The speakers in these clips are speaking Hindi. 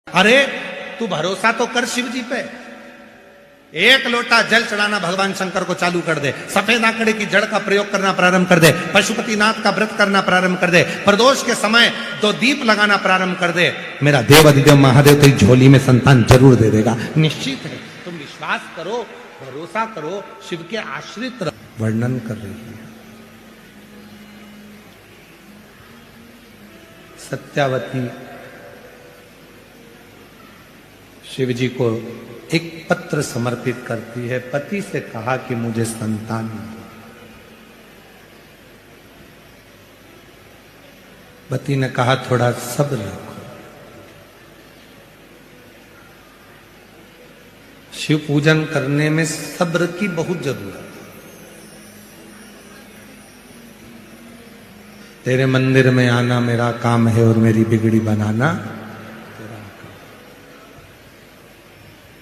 अरे तू भरोसा तो कर शिव जी पे। एक लोटा जल चढ़ाना भगवान शंकर को चालू कर दे, सफेद आंकड़े की जड़ का प्रयोग करना प्रारंभ कर दे, पशुपतिनाथ का व्रत करना प्रारंभ कर दे, प्रदोष के समय 2 दीप लगाना प्रारंभ कर दे, मेरा देव अधिदेव महादेव तेरी झोली में संतान जरूर दे देगा, निश्चित है। तुम विश्वास करो, भरोसा करो, शिव के आश्रित वर्णन कर रही है। सत्यावती शिव जी को एक पत्र समर्पित करती है। पति से कहा कि मुझे संतान दो। पति ने कहा थोड़ा सब्र रखो। शिव पूजन करने में सब्र की बहुत जरूरत है। तेरे मंदिर में आना मेरा काम है और मेरी बिगड़ी बनाना तेरा काम।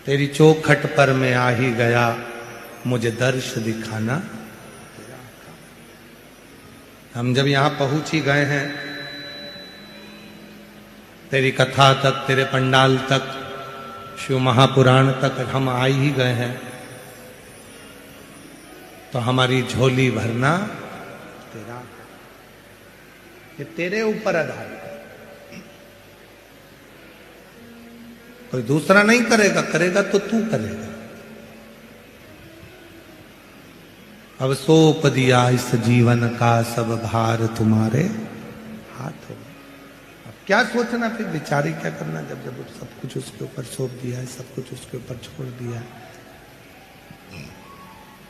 तेरी चौखट पर मैं आ ही गया, मुझे दर्श दिखाना तेरा काम। हम जब यहां पहुंच ही गए हैं, तेरी कथा तक, तेरे पंडाल तक, शिव महापुराण तक हम आ ही गए हैं, तो हमारी झोली भरना तेरा, ये तेरे ऊपर आधारित है। कोई दूसरा नहीं करेगा, करेगा तो तू करेगा। अब सौंप दिया इस जीवन का सब भार तुम्हारे हाथ हो। अब क्या सोचना, फिर विचार ही क्या करना, जब जब सब कुछ उसके ऊपर सौंप दिया है, सब कुछ उसके ऊपर छोड़ दिया है,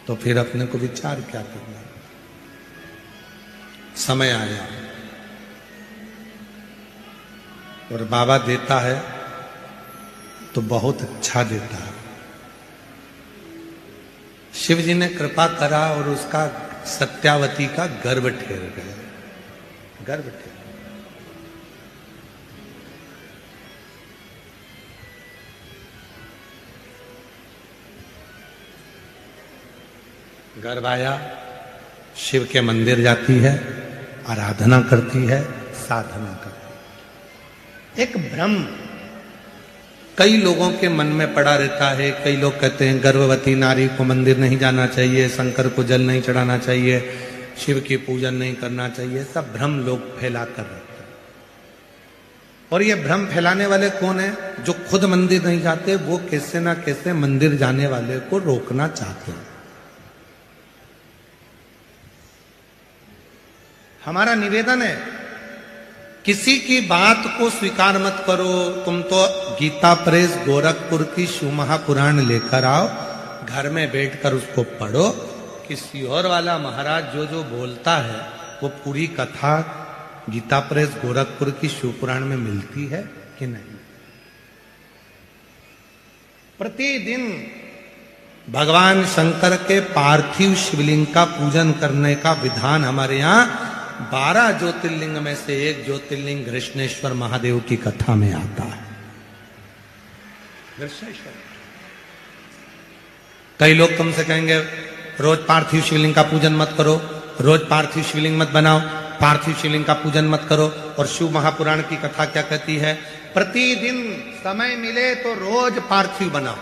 तो फिर अपने को विचार क्या करना। समय आया और बाबा देता है तो बहुत अच्छा देता है। शिव जी ने कृपा करा और उसका सत्यावती का गर्भ ठेर गया, गर्भ ठेर। गर्भ आया, शिव के मंदिर जाती है, आराधना करती है, साधना करती है। एक भ्रम कई लोगों के मन में पड़ा रहता है। कई लोग कहते हैं गर्भवती नारी को मंदिर नहीं जाना चाहिए, शंकर को जल नहीं चढ़ाना चाहिए, शिव की पूजन नहीं करना चाहिए। सब भ्रम लोग फैला कर रखते हैं। और ये भ्रम फैलाने वाले कौन है? जो खुद मंदिर नहीं जाते, वो कैसे ना कैसे मंदिर जाने वाले को रोकना चाहते हैं। हमारा निवेदन है, किसी की बात को स्वीकार मत करो। तुम तो गीता प्रेस गोरखपुर की शिव महापुराण लेकर आओ, घर में बैठकर उसको पढ़ो कि सीहोर वाला महाराज जो जो बोलता है वो पूरी कथा गीता प्रेस गोरखपुर की शिव पुराण में मिलती है कि नहीं। प्रतिदिन भगवान शंकर के पार्थिव शिवलिंग का पूजन करने का विधान हमारे यहाँ 12 ज्योतिर्लिंग में से एक ज्योतिर्लिंग कृष्णेश्वर महादेव की कथा में आता है। कृष्णेश्वर। कई लोग तुमसे कहेंगे रोज पार्थिव शिवलिंग का पूजन मत करो, रोज पार्थिव शिवलिंग मत बनाओ, पार्थिव शिवलिंग का पूजन मत करो। और शिव महापुराण की कथा क्या कहती है? प्रतिदिन समय मिले तो रोज पार्थिव बनाओ।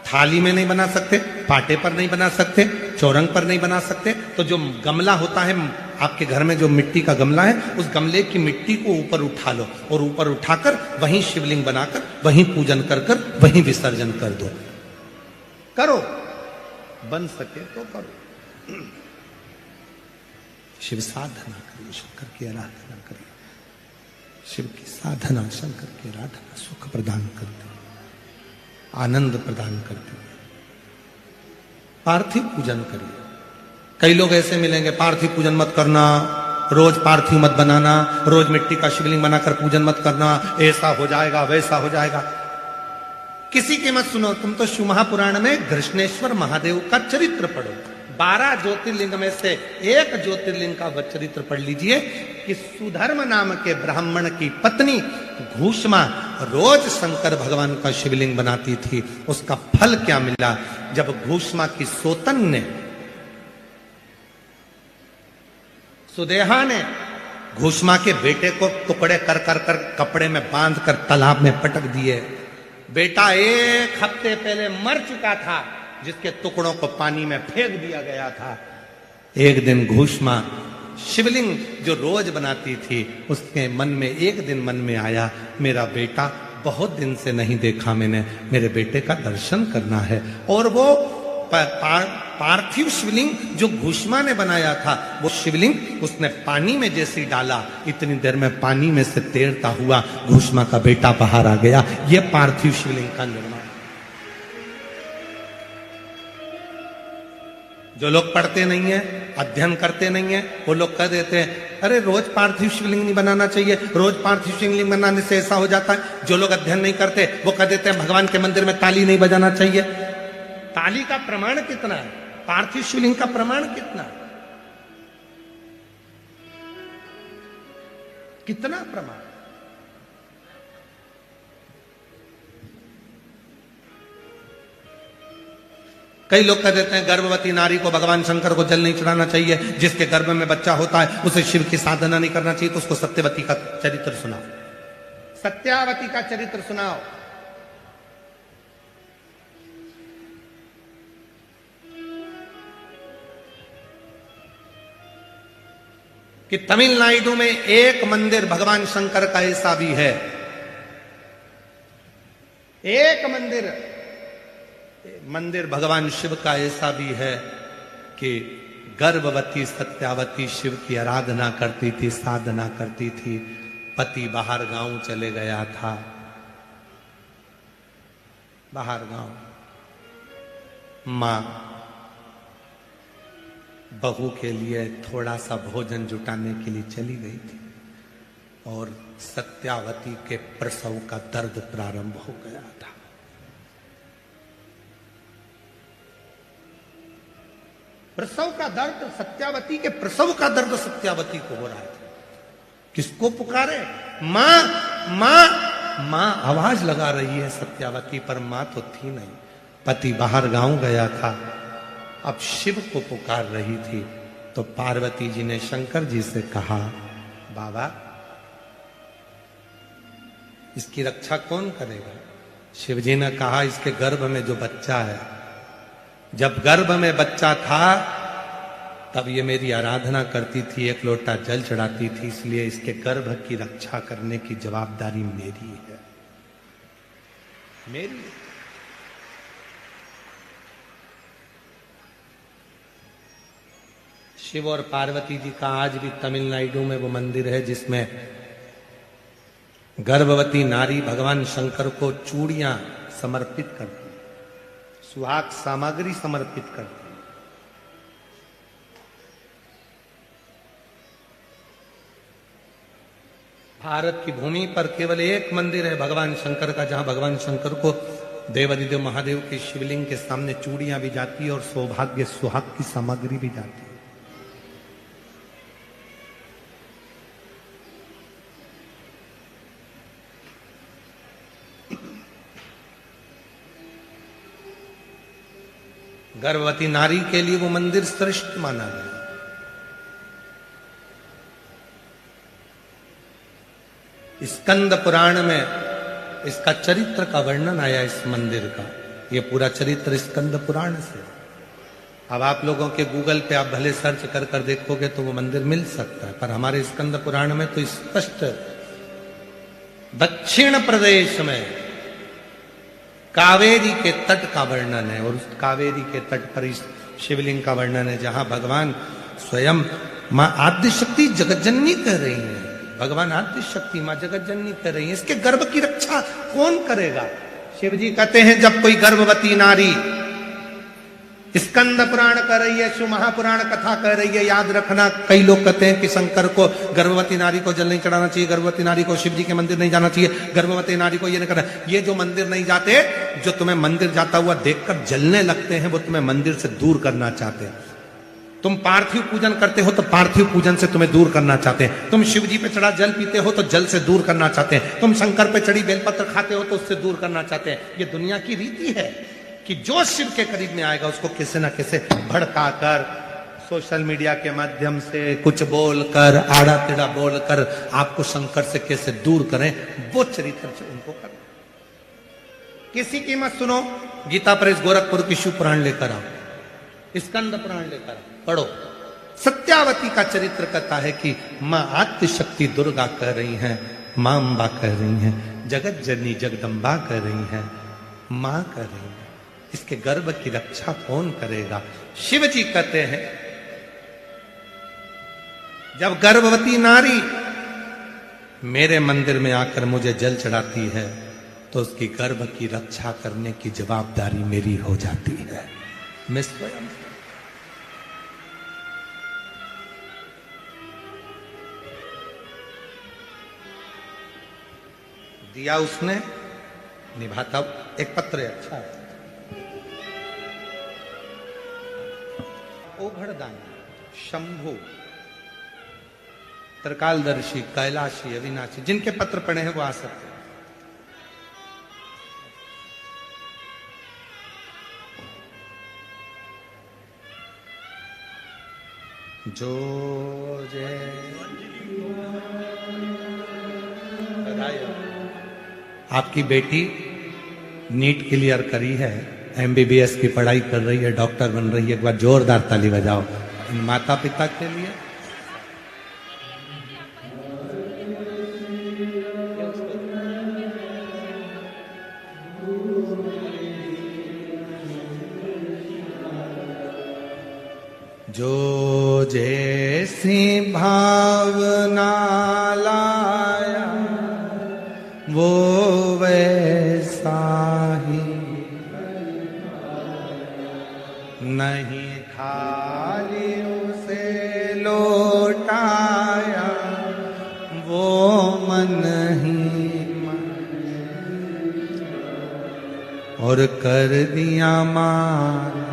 थाली में नहीं बना सकते, पाटे पर नहीं बना सकते, चौरंग पर नहीं बना सकते, तो जो गमला होता है आपके घर में, जो मिट्टी का गमला है, उस गमले की मिट्टी को ऊपर उठा लो और ऊपर उठाकर वहीं शिवलिंग बनाकर वहीं पूजन कर कर वहीं विसर्जन कर दो। करो, बन सके तो करो। शिव साधना करिए, शंकर की आराधना करिए। शिव की साधना, शंकर की आराधना सुख प्रदान करती है, आनंद प्रदान करती है। पार्थिव पूजन करिए। कई लोग ऐसे मिलेंगे, पार्थिव पूजन मत करना, रोज पार्थिव मत बनाना, रोज मिट्टी का शिवलिंग बनाकर पूजन मत करना, ऐसा हो जाएगा वैसा हो जाएगा। किसी की मत सुनो। तुम तो शिव महापुराण में कृष्णेश्वर महादेव का चरित्र पढ़ो। 12 ज्योतिर्लिंग में से एक ज्योतिर्लिंग का वह चरित्र पढ़ लीजिए कि सुधर्म नाम के ब्राह्मण की पत्नी घूष्मा रोज शंकर भगवान का शिवलिंग बनाती थी। उसका फल क्या मिला? जब घूष्मा की सोतन ने, सुदेहा ने घुष्मा के बेटे को टुकड़े कर कर कर कपड़े में बांध कर तालाब में पटक दिए। बेटा 1 हफ्ते पहले मर चुका था, जिसके टुकड़ों को पानी में फेंक दिया गया था। एक दिन घुष्मा शिवलिंग जो रोज बनाती थी, उसके मन में एक दिन मन में आया, मेरा बेटा बहुत दिन से नहीं देखा मैंने, मेरे बेटे का दर्शन करना है। और वो पार्थिव शिवलिंग जो घुष्मा ने बनाया था, वो शिवलिंग उसने पानी में जैसे डाला, इतनी देर में पानी में से तैरता हुआ घुष्मा का बेटा बाहर आ गया। ये पार्थिव शिवलिंग का निर्माण। जो लोग पढ़ते नहीं है, अध्ययन करते नहीं है, वो लोग कह देते हैं अरे रोज पार्थिव शिवलिंग नहीं बनाना चाहिए, रोज पार्थिव शिवलिंग बनाने से ऐसा हो जाता है। जो लोग अध्ययन नहीं करते वो कह देते हैं भगवान के मंदिर में ताली नहीं बजाना चाहिए। ताली का प्रमाण कितना है? पार्थिव शिवलिंग का प्रमाण कितना? कितना प्रमाण? कई लोग कह देते हैं गर्भवती नारी को भगवान शंकर को जल नहीं चढ़ाना चाहिए, जिसके गर्भ में बच्चा होता है उसे शिव की साधना नहीं करना चाहिए। तो उसको सत्यवती का चरित्र सुनाओ, सत्यावती का चरित्र सुनाओ। कि तमिलनाडु में एक मंदिर भगवान शंकर का ऐसा भी है, एक मंदिर भगवान शिव का ऐसा भी है कि गर्भवती सत्यावती शिव की आराधना करती थी, साधना करती थी। पति बाहर गांव चले गया था, बाहर गांव, मां बहू के लिए थोड़ा सा भोजन जुटाने के लिए चली गई थी और सत्यावती के प्रसव का दर्द प्रारंभ हो गया था। प्रसव का दर्द, सत्यावती के प्रसव का दर्द सत्यावती को हो रहा था। किसको पुकारे? मां मां मां आवाज लगा रही है सत्यावती, पर मां तो थी नहीं। पति बाहर गांव गया था, अब शिव को पुकार रही थी। तो पार्वती जी ने शंकर जी से कहा, बाबा इसकी रक्षा कौन करेगा? शिव जी ने कहा, इसके गर्भ में जो बच्चा है, जब गर्भ में बच्चा था तब ये मेरी आराधना करती थी, 1 लोटा जल चढ़ाती थी, इसलिए इसके गर्भ की रक्षा करने की जवाबदारी मेरी है, मेरी। शिव और पार्वती जी का आज भी तमिलनाडु में वो मंदिर है जिसमें गर्भवती नारी भगवान शंकर को चूड़ियां समर्पित करती, सुहाग सामग्री समर्पित करती। भारत की भूमि पर केवल एक मंदिर है भगवान शंकर का, जहां भगवान शंकर को देवादिदेव महादेव के शिवलिंग के सामने चूड़ियां भी जाती है और सौभाग्य सुहाग की सामग्री भी जाती है। गर्भवती नारी के लिए वो मंदिर श्रेष्ठ माना गया। स्कंद पुराण में इसका चरित्र का वर्णन आया, इस मंदिर का। ये पूरा चरित्र स्कंद पुराण से। अब आप लोगों के गूगल पे आप भले सर्च कर कर देखोगे तो वो मंदिर मिल सकता है, पर हमारे स्कंद पुराण में तो स्पष्ट दक्षिण प्रदेश में कावेरी के तट का वर्णन है, और उस कावेरी के तट पर इस शिवलिंग का वर्णन है, जहां भगवान स्वयं मां आद्यशक्ति जगतजननी कह रही हैं। भगवान आद्यशक्ति मां जगतजननी कह रही है, इसके गर्भ की रक्षा कौन करेगा? शिव जी कहते हैं, जब कोई गर्भवती नारी स्कंद पुराण कर रही है, शिव महापुराण कथा कह रही है, याद रखना, कई लोग कहते हैं कि शंकर को गर्भवती नारी को जल नहीं चढ़ाना चाहिए, गर्भवती नारी को शिव जी के मंदिर नहीं जाना चाहिए, गर्भवती नारी को ये नहीं करना। ये जो मंदिर नहीं जाते, जो तुम्हें मंदिर जाता हुआ देखकर जलने लगते हैं, वो तुम्हें मंदिर से दूर करना चाहते हैं। तुम पार्थिव पूजन करते हो तो पार्थिव पूजन से तुम्हें दूर करना चाहते हैं। तुम शिव जी पे चढ़ा जल पीते हो तो जल से दूर करना चाहते हैं। तुम शंकर पे चढ़ी बेलपत्र खाते हो तो उससे दूर करना चाहते हैं। ये दुनिया की रीति है कि जो शिव के करीब में आएगा उसको किसी ना किसी भड़काकर, सोशल मीडिया के माध्यम से कुछ बोलकर, आड़ा टेढ़ा बोलकर आपको शंकर से कैसे दूर करें, वो चरित्र से उनको कर। किसी की मत सुनो, गीता प्रेस गोरखपुर की शिव पुराण लेकर आओ, स्कंद पुराण लेकर आओ, पढ़ो। सत्यावती का चरित्र कहता है कि मां आद्य शक्ति दुर्गा कह रही हैं, मां अम्बा कह रही हैं, जगत जननी जगदम्बा कह रही हैं, मां कह रही हैं, इसके गर्भ की रक्षा कौन करेगा? शिव जी कहते हैं जब गर्भवती नारी मेरे मंदिर में आकर मुझे जल चढ़ाती है तो उसकी गर्भ की रक्षा करने की जवाबदारी मेरी हो जाती है। मैं स्वयं दिया उसने, निभाता। एक पत्र है, अच्छा है। ओघड़दानी, शंभु, त्रिकालदर्शी, कैलाशी, अविनाशी, जिनके पत्र पढ़े हैं वो आ सकते हैं। जो जय आपकी बेटी नीट क्लियर करी है, एमबीबीएस की पढ़ाई कर रही है, डॉक्टर बन रही है। एक बार जोरदार ताली बजाओ इन माता पिता के लिए। जो जैसी भावना लाया वो वैसा ही, नहीं खाली उसे लौटाया वो मन ही मन, और कर दिया मार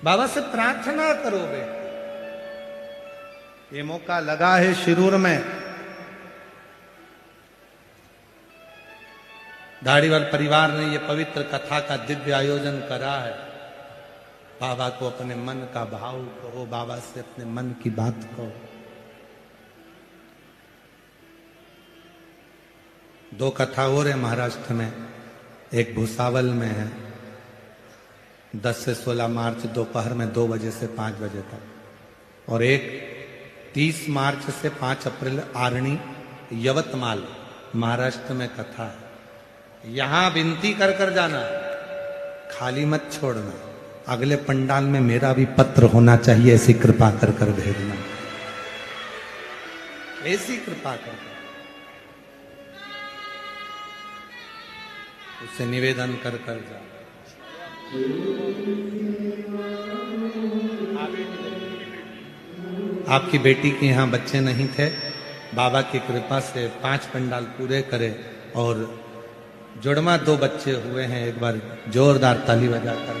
बाबा से प्रार्थना करो बे। ये मौका लगा है शिरूर में, धाड़ीवाल परिवार ने ये पवित्र कथा का दिव्य आयोजन करा है। बाबा को अपने मन का भाव कहो, बाबा से अपने मन की बात कहो। 2 कथा और है महाराष्ट्र में, एक भुसावल में है 10 से 16 मार्च दोपहर में 2 बजे से 5 बजे तक, और एक 30 मार्च से 5 अप्रैल आरणी यवतमाल महाराष्ट्र में कथा है। यहां विनती कर कर जाना, खाली मत छोड़ना। अगले पंडाल में मेरा भी पत्र होना चाहिए, ऐसी कृपा कर कर भेजना, ऐसी कृपा कर उससे निवेदन कर कर जा। आपकी बेटी के यहाँ बच्चे नहीं थे, बाबा की कृपा से 5 पंडाल पूरे करे और जुड़वा 2 बच्चे हुए हैं। एक बार जोरदार ताली बजाकर।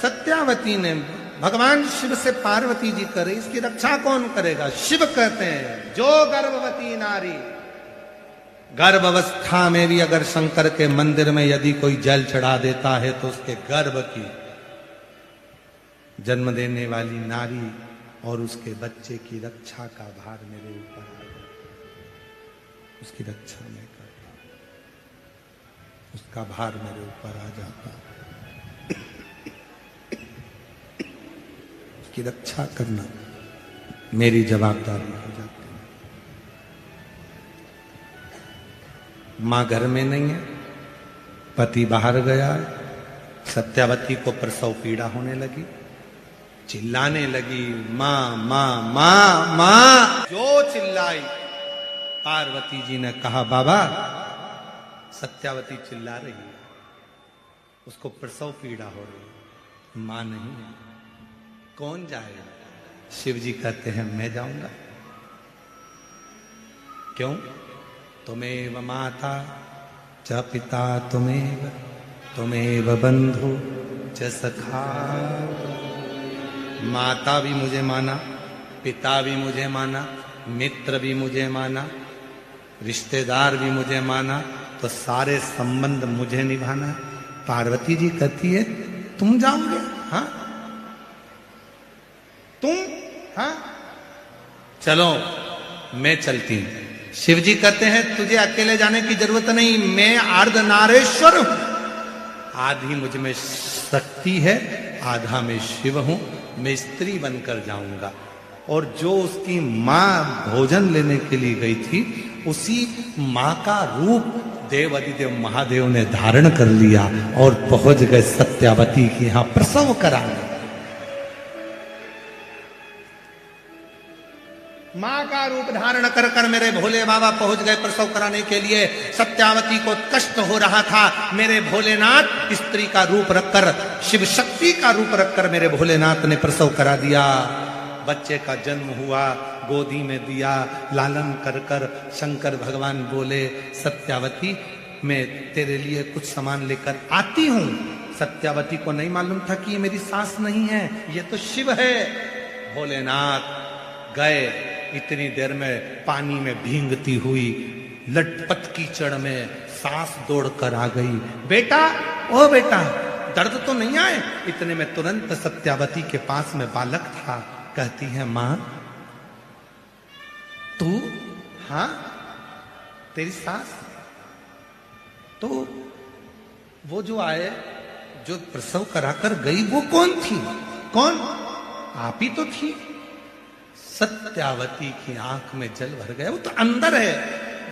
सत्यावती ने भगवान शिव से पार्वती जी करे, इसकी रक्षा कौन करेगा? शिव कहते हैं जो गर्भवती नारी, गर्भावस्था में भी अगर शंकर के मंदिर में यदि कोई जल चढ़ा देता है तो उसके गर्भ की जन्म देने वाली नारी और उसके बच्चे की रक्षा का भार मेरे ऊपर आ गया। उसकी रक्षा में करता, उसका भार मेरे ऊपर आ जाता, उसकी रक्षा करना मेरी जवाबदारी हो जाती है। मां घर में नहीं है, पति बाहर गया है, सत्यावती को प्रसव पीड़ा होने लगी, चिल्लाने लगी, मां मां मां मां। जो चिल्लाई, पार्वती जी ने कहा, बाबा सत्यावती चिल्ला रही है, उसको प्रसव पीड़ा हो रही है, मां नहीं है, कौन जाएगा? शिव जी कहते हैं, मैं जाऊंगा। क्यों? तुमेव माता च पिता तुमेव बंधु च सखा। माता भी मुझे माना, पिता भी मुझे माना, मित्र भी मुझे माना, रिश्तेदार भी मुझे माना, तो सारे संबंध मुझे निभाना। पार्वती जी कहती है, तुम जाओगे? हाँ, तुम? हाँ, चलो मैं चलती हूं। शिव जी कहते हैं, तुझे अकेले जाने की जरूरत नहीं, मैं अर्धनारेश्वर हूं। आधी मुझ में शक्ति है, आधा मैं शिव हूं, मैं स्त्री बनकर जाऊंगा। और जो उसकी मां भोजन लेने के लिए गई थी, उसी मां का रूप देव अधिदेव महादेव ने धारण कर लिया और पहुंच गए सत्यावती के यहां प्रसव कराने। मां का रूप धारण कर कर मेरे भोले बाबा पहुंच गए प्रसव कराने के लिए। सत्यावती को कष्ट हो रहा था, मेरे भोलेनाथ स्त्री का रूप रखकर, शिव शक्ति का रूप रखकर मेरे भोलेनाथ ने प्रसव करा दिया। बच्चे का जन्म हुआ, गोदी में दिया, लालन कर कर शंकर भगवान बोले, सत्यावती मैं तेरे लिए कुछ सामान लेकर आती हूं। सत्यावती को नहीं मालूम था कि ये मेरी सास नहीं है, ये तो शिव है। भोलेनाथ गए, इतनी देर में पानी में भींगती हुई लटपट कीचड़ में सास दौड़कर आ गई। बेटा, ओ बेटा, दर्द तो नहीं आए? इतने में तुरंत सत्यावती के पास में बालक था। कहती है, मां तू? हाँ, तेरी सास? तो वो जो आए, जो प्रसव कराकर गई, वो कौन थी? कौन? आप ही तो थी। सत्यावती की आंख में जल भर गया। वो तो अंदर है,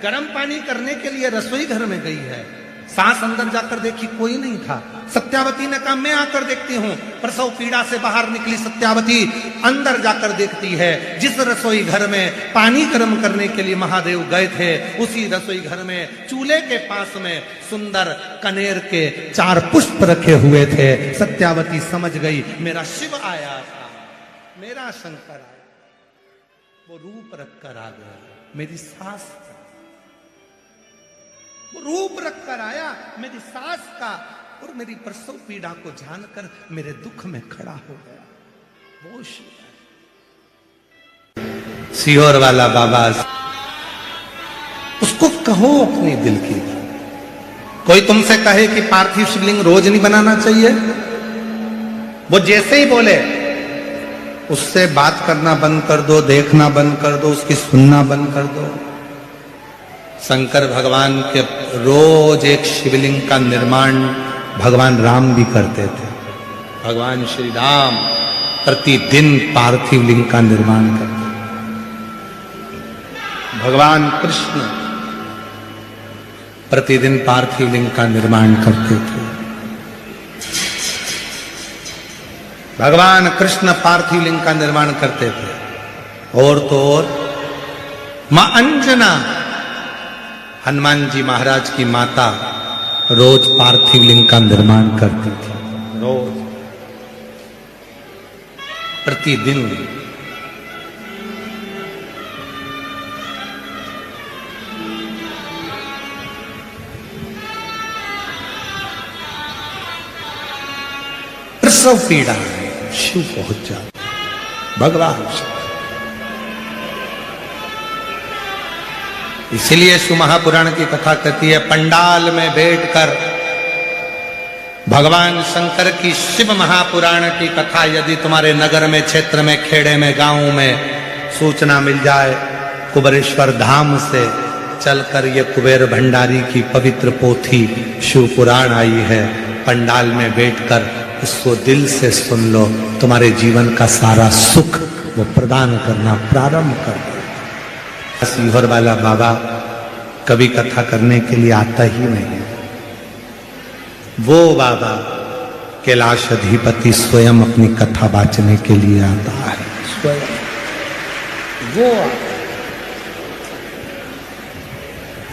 गर्म पानी करने के लिए रसोई घर में गई है। सांस अंदर जाकर देखी, कोई नहीं था। सत्यावती ने कहा, मैं आकर देखती हूं। प्रसव पीड़ा से बाहर निकली सत्यावती, अंदर जाकर देखती है, जिस रसोई घर में पानी गर्म करने के लिए महादेव गए थे, उसी रसोई घर में चूल्हे के पास में सुंदर कनेर के 4 पुष्प रखे हुए थे। सत्यावती समझ गई, मेरा शिव आया था, मेरा शंकर आया। वो रूप रखकर आ गया, मेरी सास का वो रूप रखकर आया, मेरी सास का, और मेरी प्रसव पीड़ा को जानकर मेरे दुख में खड़ा हो गया। वो शिव है। सीहोर वाला बाबा, उसको कहो अपने दिल की। कोई तुमसे कहे कि पार्थिव शिवलिंग रोज नहीं बनाना चाहिए, वो जैसे ही बोले उससे बात करना बंद कर दो, देखना बंद कर दो, उसकी सुनना बंद कर दो। शंकर भगवान के रोज एक शिवलिंग का निर्माण भगवान राम भी करते थे। भगवान श्री राम प्रतिदिन पार्थिव लिंग का निर्माण करते। भगवान कृष्ण प्रतिदिन पार्थिव लिंग का निर्माण करते थे। भगवान कृष्ण पार्थिव लिंग का निर्माण करते थे। और तो और मां अंजना, हनुमान जी महाराज की माता, रोज पार्थिव लिंग का निर्माण करती थी। रोज, प्रतिदिन। प्रसव पीड़ा शिव पहुंच जाता, भगवान शिव। इसलिए शिव महापुराण की कथा कहती है, पंडाल में बैठकर भगवान शंकर की शिव महापुराण की कथा यदि तुम्हारे नगर में, क्षेत्र में, खेड़े में, गांव में सूचना मिल जाए, कुबेरेश्वर धाम से चलकर ये कुबेर भंडारी की पवित्र पोथी शिव पुराण आई है, पंडाल में बैठकर उसको दिल से सुन लो, तुम्हारे जीवन का सारा सुख वो प्रदान करना प्रारंभ कर दे। सीहोर वाला बाबा कभी कथा करने के लिए आता ही नहीं है। वो बाबा कैलाश अधिपति स्वयं अपनी कथा बांचने के लिए आता है, स्वयं वो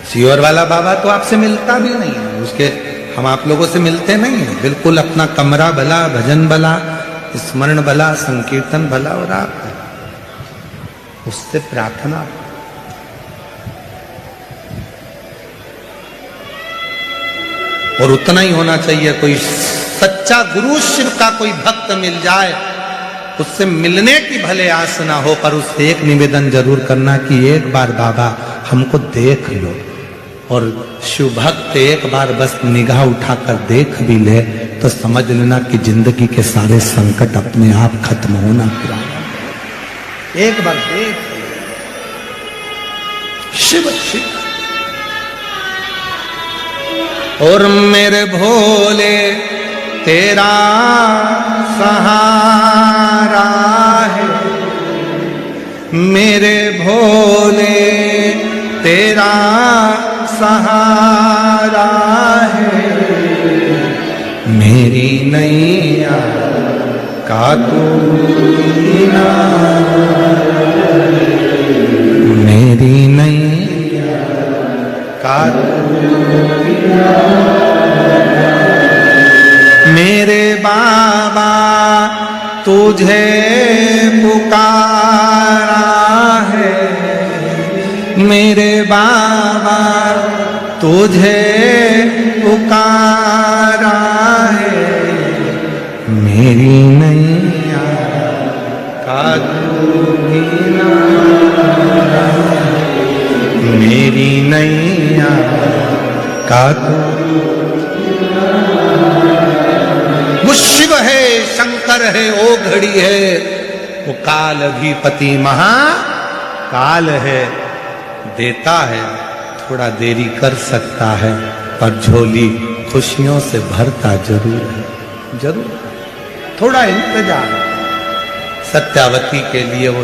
सीहोर वाला बाबा तो आपसे मिलता भी नहीं है, उसके हम आप लोगों से मिलते नहीं है, बिल्कुल अपना कमरा भला, भजन भला, स्मरण भला, संकीर्तन भला, और आप उससे प्रार्थना। और उतना ही होना चाहिए, कोई सच्चा गुरु शिव का कोई भक्त मिल जाए, उससे मिलने की भले आस ना हो, पर उससे एक निवेदन जरूर करना कि एक बार बाबा हमको देख लो। और शिव भक्त एक बार बस निगाह उठाकर देख भी ले तो समझ लेना कि जिंदगी के सारे संकट अपने आप खत्म होना पुराना। एक बार देख शिव शिव। और मेरे भोले तेरा सहारा है, मेरे भोले तेरा सहारा है, मेरी नैया का तू मेरी नैया का मेरे बाबा तुझे पुकारा है, मेरे बाबा तुझे पुकारा है, मेरी नैया का तू किनारा, मेरी नैया का तू। वो शिव है, शंकर है, ओ घड़ी है, वो काल अधिपति महाकाल है, देता है, थोड़ा देरी कर सकता है, पर झोली खुशियों से भरता जरूर है, जरूर। थोड़ा इंतजार, सत्यावती के लिए वो